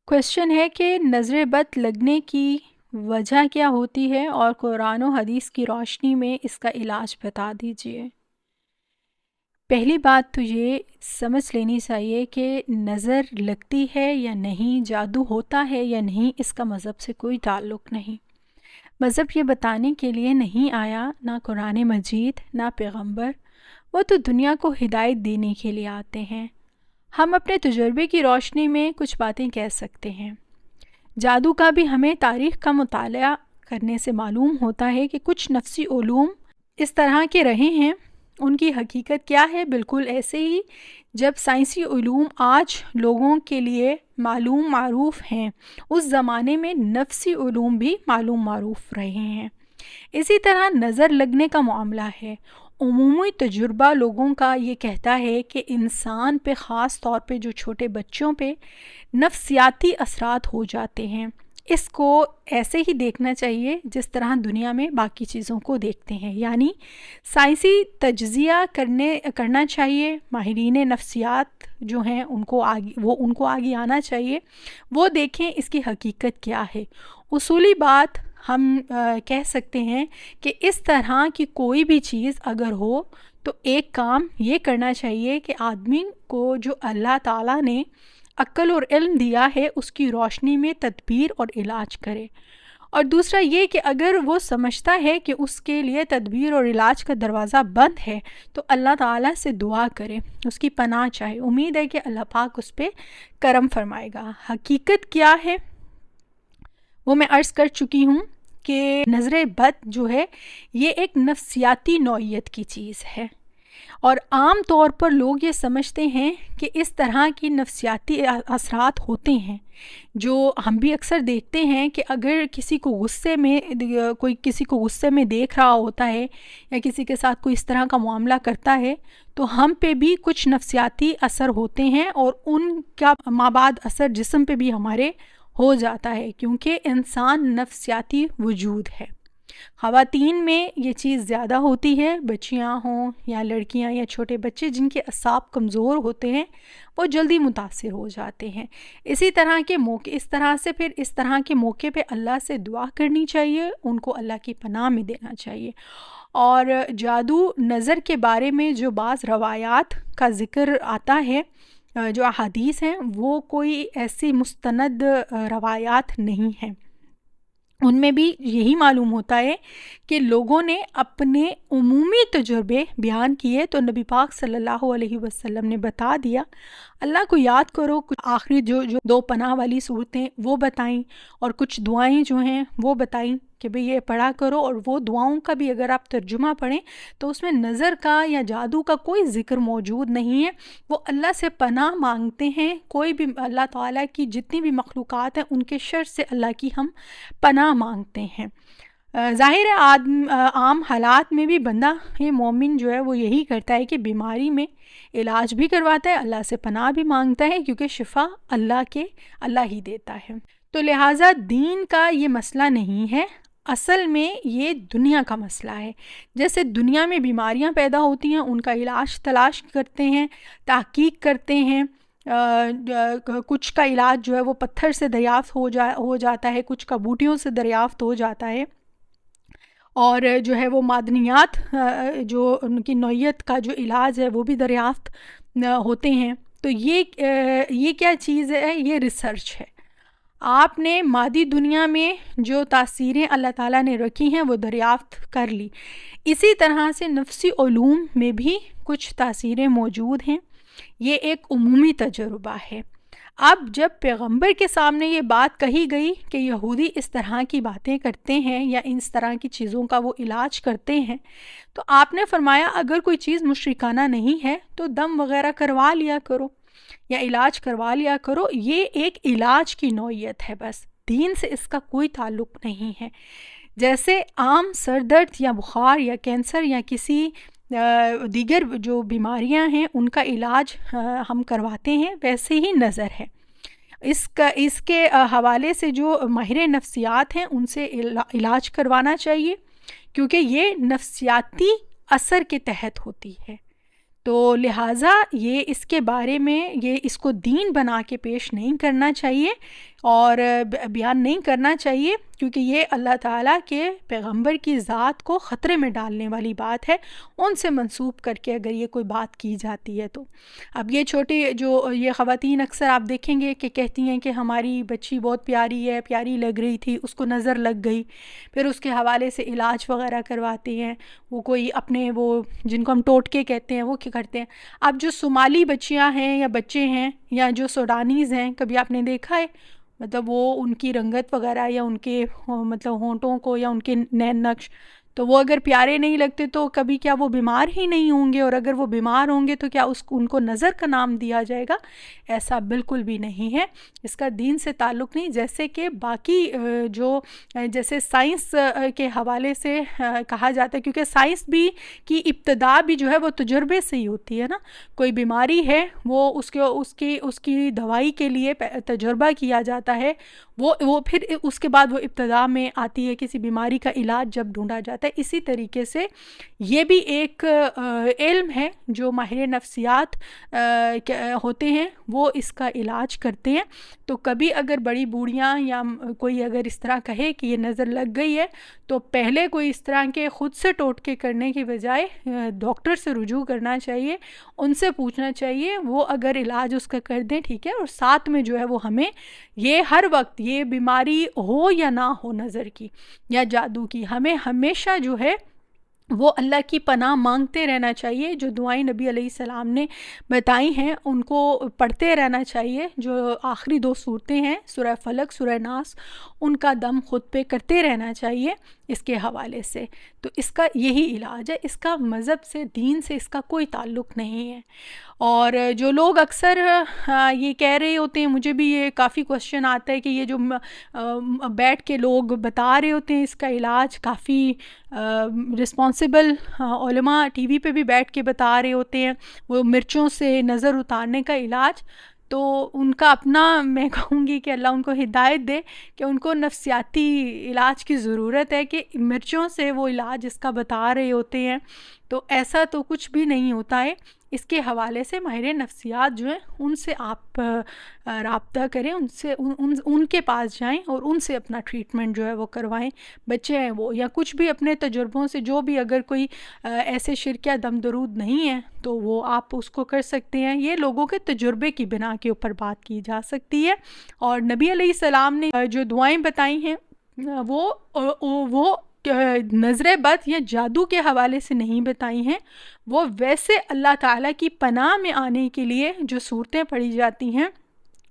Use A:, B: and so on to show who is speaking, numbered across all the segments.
A: Question ہے کہ نظر بد لگنے کی وجہ کیا ہوتی ہے اور قرآن و حدیث کی روشنی میں اس کا علاج بتا دیجیے۔ پہلی بات تو یہ سمجھ لینی چاہیے کہ نظر لگتی ہے یا نہیں، جادو ہوتا ہے یا نہیں، اس کا مذہب سے کوئی تعلق نہیں۔ مذہب یہ بتانے کے لیے نہیں آیا، نہ قرآن مجید نہ پیغمبر، وہ تو دنیا کو ہدایت دینے کے لیے آتے ہیں۔ ہم اپنے تجربے کی روشنی میں کچھ باتیں کہہ سکتے ہیں۔ جادو کا بھی ہمیں تاریخ کا مطالعہ کرنے سے معلوم ہوتا ہے کہ کچھ نفسی علوم اس طرح کے رہے ہیں، ان کی حقیقت کیا ہے۔ بالکل ایسے ہی جب سائنسی علوم آج لوگوں کے لیے معروف ہیں، اس زمانے میں نفسی علوم بھی معروف رہے ہیں۔ اسی طرح نظر لگنے کا معاملہ ہے۔ عمومی تجربہ لوگوں کا یہ کہتا ہے کہ انسان پہ، خاص طور پہ جو چھوٹے بچوں پہ نفسیاتی اثرات ہو جاتے ہیں۔ اس کو ایسے ہی دیکھنا چاہیے جس طرح دنیا میں باقی چیزوں کو دیکھتے ہیں، یعنی سائنسی تجزیہ کرنا چاہیے۔ ماہرین نفسیات جو ہیں ان کو آگے آنا چاہیے، وہ دیکھیں اس کی حقیقت کیا ہے۔ اصولی بات ہم کہہ سکتے ہیں کہ اس طرح کی کوئی بھی چیز اگر ہو تو ایک کام یہ کرنا چاہیے کہ آدمی کو جو اللہ تعالیٰ نے عقل اور علم دیا ہے اس کی روشنی میں تدبیر اور علاج کرے۔ اور دوسرا یہ کہ اگر وہ سمجھتا ہے کہ اس کے لیے تدبیر اور علاج کا دروازہ بند ہے تو اللہ تعالیٰ سے دعا کرے، اس کی پناہ چاہے۔ امید ہے کہ اللہ پاک اس پہ کرم فرمائے گا۔ حقیقت کیا ہے وہ میں عرض کر چکی ہوں کہ نظر بد جو ہے یہ ایک نفسیاتی نوعیت کی چیز ہے، اور عام طور پر لوگ یہ سمجھتے ہیں کہ اس طرح کی نفسیاتی اثرات ہوتے ہیں، جو ہم بھی اکثر دیکھتے ہیں کہ اگر کسی کو غصے میں دیکھ رہا ہوتا ہے یا کسی کے ساتھ کوئی اس طرح کا معاملہ کرتا ہے تو ہم پہ بھی کچھ نفسیاتی اثر ہوتے ہیں، اور ان کا مابعد اثر جسم پہ بھی ہمارے ہو جاتا ہے، کیونکہ انسان نفسیاتی وجود ہے۔ خواتین میں یہ چیز زیادہ ہوتی ہے، بچیاں ہوں یا لڑکیاں یا چھوٹے بچے جن کے اعصاب کمزور ہوتے ہیں وہ جلدی متاثر ہو جاتے ہیں۔ اس طرح کے موقع پہ اللہ سے دعا کرنی چاہیے، ان کو اللہ کی پناہ میں دینا چاہیے۔ اور جادو نظر کے بارے میں جو بعض روایات کا ذکر آتا ہے، جو احادیث ہیں، وہ کوئی ایسی مستند روایات نہیں ہیں۔ ان میں بھی یہی معلوم ہوتا ہے کہ لوگوں نے اپنے عمومی تجربے بیان کیے، تو نبی پاک صلی اللہ علیہ وسلم نے بتا دیا، اللہ کو یاد کرو، کچھ آخری جو دو پناہ والی صورتیں وہ بتائیں، اور کچھ دعائیں جو ہیں وہ بتائیں کہ بھئی یہ پڑھا کرو۔ اور وہ دعاؤں کا بھی اگر آپ ترجمہ پڑھیں تو اس میں نظر کا یا جادو کا کوئی ذکر موجود نہیں ہے۔ وہ اللہ سے پناہ مانگتے ہیں، کوئی بھی اللہ تعالیٰ کی جتنی بھی مخلوقات ہیں ان کے شر سے اللہ کی ہم پناہ مانگتے ہیں۔ ظاہر ہے عام حالات میں بھی بندہ یہ مومن جو ہے وہ یہی کرتا ہے کہ بیماری میں علاج بھی کرواتا ہے، اللہ سے پناہ بھی مانگتا ہے، کیونکہ شفا اللہ ہی دیتا ہے۔ تو لہٰذا دین کا یہ مسئلہ نہیں ہے، اصل میں یہ دنیا کا مسئلہ ہے۔ جیسے دنیا میں بیماریاں پیدا ہوتی ہیں، ان کا علاج تلاش کرتے ہیں، تحقیق کرتے ہیں۔ کچھ کا علاج جو ہے وہ پتھر سے دریافت ہو جاتا ہے، کچھ کا بوٹیوں سے دریافت ہو جاتا ہے، اور جو ہے وہ معدنیات جو ان کی نوعیت کا جو علاج ہے وہ بھی دریافت ہوتے ہیں۔ تو یہ کیا چیز ہے؟ یہ ریسرچ ہے۔ آپ نے مادی دنیا میں جو تاثیریں اللہ تعالیٰ نے رکھی ہیں وہ دریافت کر لی، اسی طرح سے نفسی علوم میں بھی کچھ تاثیریں موجود ہیں۔ یہ ایک عمومی تجربہ ہے۔ اب جب پیغمبر کے سامنے یہ بات کہی گئی کہ یہودی اس طرح کی باتیں کرتے ہیں یا اس طرح کی چیزوں کا وہ علاج کرتے ہیں، تو آپ نے فرمایا اگر کوئی چیز مشرکانہ نہیں ہے تو دم وغیرہ کروا لیا کرو یا علاج کروا لیا کرو۔ یہ ایک علاج کی نوعیت ہے، بس دین سے اس کا کوئی تعلق نہیں ہے۔ جیسے عام سر درد یا بخار یا کینسر یا کسی دیگر جو بیماریاں ہیں ان کا علاج ہم کرواتے ہیں، ویسے ہی نظر ہے۔ اس کے حوالے سے جو ماہر نفسیات ہیں ان سے علاج کروانا چاہیے، کیونکہ یہ نفسیاتی اثر کے تحت ہوتی ہے۔ تو لہٰذا یہ اس کے بارے میں یہ اس کو دین بنا کے پیش نہیں کرنا چاہیے اور بیان نہیں کرنا چاہیے، کیونکہ یہ اللہ تعالیٰ کے پیغمبر کی ذات کو خطرے میں ڈالنے والی بات ہے ان سے منسوب کر کے اگر یہ کوئی بات کی جاتی ہے تو۔ اب یہ چھوٹی جو یہ خواتین اکثر آپ دیکھیں گے کہ کہتی ہیں کہ ہماری بچی بہت پیاری ہے، پیاری لگ رہی تھی، اس کو نظر لگ گئی، پھر اس کے حوالے سے علاج وغیرہ کرواتے ہیں، وہ کوئی اپنے وہ جن کو ہم ٹوٹکے کہتے ہیں وہ کیا کرتے ہیں۔ اب جو صومالی بچیاں ہیں یا بچے ہیں یا جو سوڈانیز ہیں، کبھی آپ نے دیکھا ہے مطلب وہ ان کی رنگت وغیرہ یا ان کے مطلب ہونٹوں کو یا ان کے نین نقش، تو وہ اگر پیارے نہیں لگتے تو کبھی کیا وہ بیمار ہی نہیں ہوں گے؟ اور اگر وہ بیمار ہوں گے تو کیا ان کو نظر کا نام دیا جائے گا؟ ایسا بالکل بھی نہیں ہے، اس کا دین سے تعلق نہیں۔ جیسے کہ باقی جو جیسے سائنس کے حوالے سے کہا جاتا ہے، کیونکہ سائنس بھی کی ابتدا بھی جو ہے وہ تجربے سے ہی ہوتی ہے نا، کوئی بیماری ہے وہ اس کی دوائی کے لیے تجربہ کیا جاتا ہے، وہ پھر اس کے بعد وہ ابتدا میں آتی ہے کسی بیماری کا علاج جب ڈھونڈا جاتا ہے۔ اسی طریقے سے یہ بھی ایک علم ہے جو ماہر نفسیات ہوتے ہیں وہ اس کا علاج کرتے ہیں۔ تو کبھی اگر بڑی بوڑھیاں یا کوئی اگر اس طرح کہے کہ یہ نظر لگ گئی ہے تو پہلے کوئی اس طرح کے خود سے ٹوٹکے کرنے کی بجائے ڈاکٹر سے رجوع کرنا چاہیے، ان سے پوچھنا چاہیے، وہ اگر علاج اس کا کر دیں ٹھیک ہے، اور ساتھ میں جو ہے وہ ہمیں یہ ہر وقت یہ بیماری ہو یا نہ ہو نظر کی یا جادو کی، ہمیں ہمیشہ جو ہے وہ اللہ کی پناہ مانگتے رہنا چاہیے۔ جو دعائیں نبی علیہ السلام نے بتائی ہیں ان کو پڑھتے رہنا چاہیے۔ جو آخری 2 صورتیں ہیں سورہ فلق، سورہ ناس، ان کا دم خود پہ کرتے رہنا چاہیے اس کے حوالے سے۔ تو اس کا یہی علاج ہے، اس کا مذہب سے دین سے اس کا کوئی تعلق نہیں ہے۔ اور جو لوگ اکثر یہ کہہ رہے ہوتے ہیں، مجھے بھی یہ کافی کوشچن آتا ہے کہ یہ جو بیٹھ کے لوگ بتا رہے ہوتے ہیں اس کا علاج، کافی رسپانسبل علماء ٹی وی پہ بھی بیٹھ کے بتا رہے ہوتے ہیں وہ مرچوں سے نظر اتارنے کا علاج، تو ان کا اپنا میں کہوں گی کہ اللہ ان کو ہدایت دے کہ ان کو نفسیاتی علاج کی ضرورت ہے کہ مرچوں سے وہ علاج اس کا بتا رہے ہوتے ہیں، تو ایسا تو کچھ بھی نہیں ہوتا ہے۔ اس کے حوالے سے ماہر نفسیات جو ہیں ان سے آپ رابطہ کریں، ان کے پاس جائیں اور ان سے اپنا ٹریٹمنٹ جو ہے وہ کروائیں۔ بچے ہیں وہ یا کچھ بھی اپنے تجربوں سے جو بھی، اگر کوئی ایسے شرکیہ دم درود نہیں ہے تو وہ آپ اس کو کر سکتے ہیں۔ یہ لوگوں کے تجربے کی بنا کے اوپر بات کی جا سکتی ہے، اور نبی علیہ السلام نے جو دعائیں بتائی ہیں وہ نظر بد یا جادو کے حوالے سے نہیں بتائی ہیں، وہ ویسے اللہ تعالیٰ کی پناہ میں آنے کے لیے جو صورتیں پڑھی جاتی ہیں،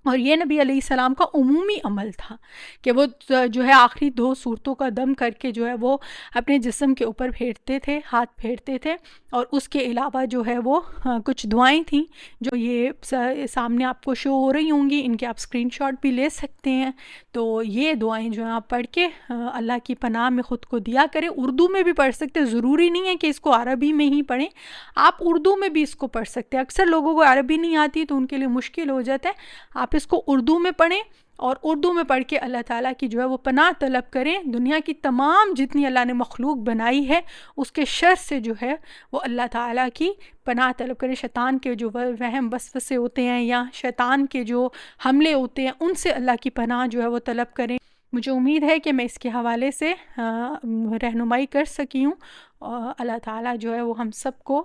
A: اور یہ نبی علیہ السلام کا عمومی عمل تھا کہ وہ جو ہے آخری 2 صورتوں کا دم کر کے جو ہے وہ اپنے جسم کے اوپر پھیرتے تھے، ہاتھ پھیرتے تھے، اور اس کے علاوہ جو ہے وہ کچھ دعائیں تھیں جو یہ سامنے آپ کو شو ہو رہی ہوں گی، ان کے آپ اسکرین شاٹ بھی لے سکتے ہیں۔ تو یہ دعائیں جو ہیں آپ پڑھ کے اللہ کی پناہ میں خود کو دیا کریں۔ اردو میں بھی پڑھ سکتے ہیں، ضروری نہیں ہے کہ اس کو عربی میں ہی پڑھیں، آپ اردو میں بھی اس کو پڑھ سکتے ہیں۔ اکثر لوگوں کو عربی نہیں آتی تو ان کے لیے مشکل ہو جاتا ہے، آپ اس کو اردو میں پڑھیں اور اردو میں پڑھ کے اللہ تعالیٰ کی جو ہے وہ پناہ طلب کریں۔ دنیا کی تمام جتنی اللہ نے مخلوق بنائی ہے اس کے شر سے جو ہے وہ اللہ تعالیٰ کی پناہ طلب کریں۔ شیطان کے جو وہم وسوسے ہوتے ہیں یا شیطان کے جو حملے ہوتے ہیں ان سے اللہ کی پناہ جو ہے وہ طلب کریں۔ مجھے امید ہے کہ میں اس کے حوالے سے رہنمائی کر سکی ہوں، اللہ تعالیٰ جو ہے وہ ہم سب کو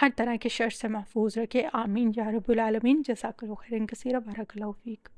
A: ہر طرح کے شر سے محفوظ رکھے، آمین یا رب العالمین۔ جزاک اللہ خیرا کثیرا، بارک اللہ فیک۔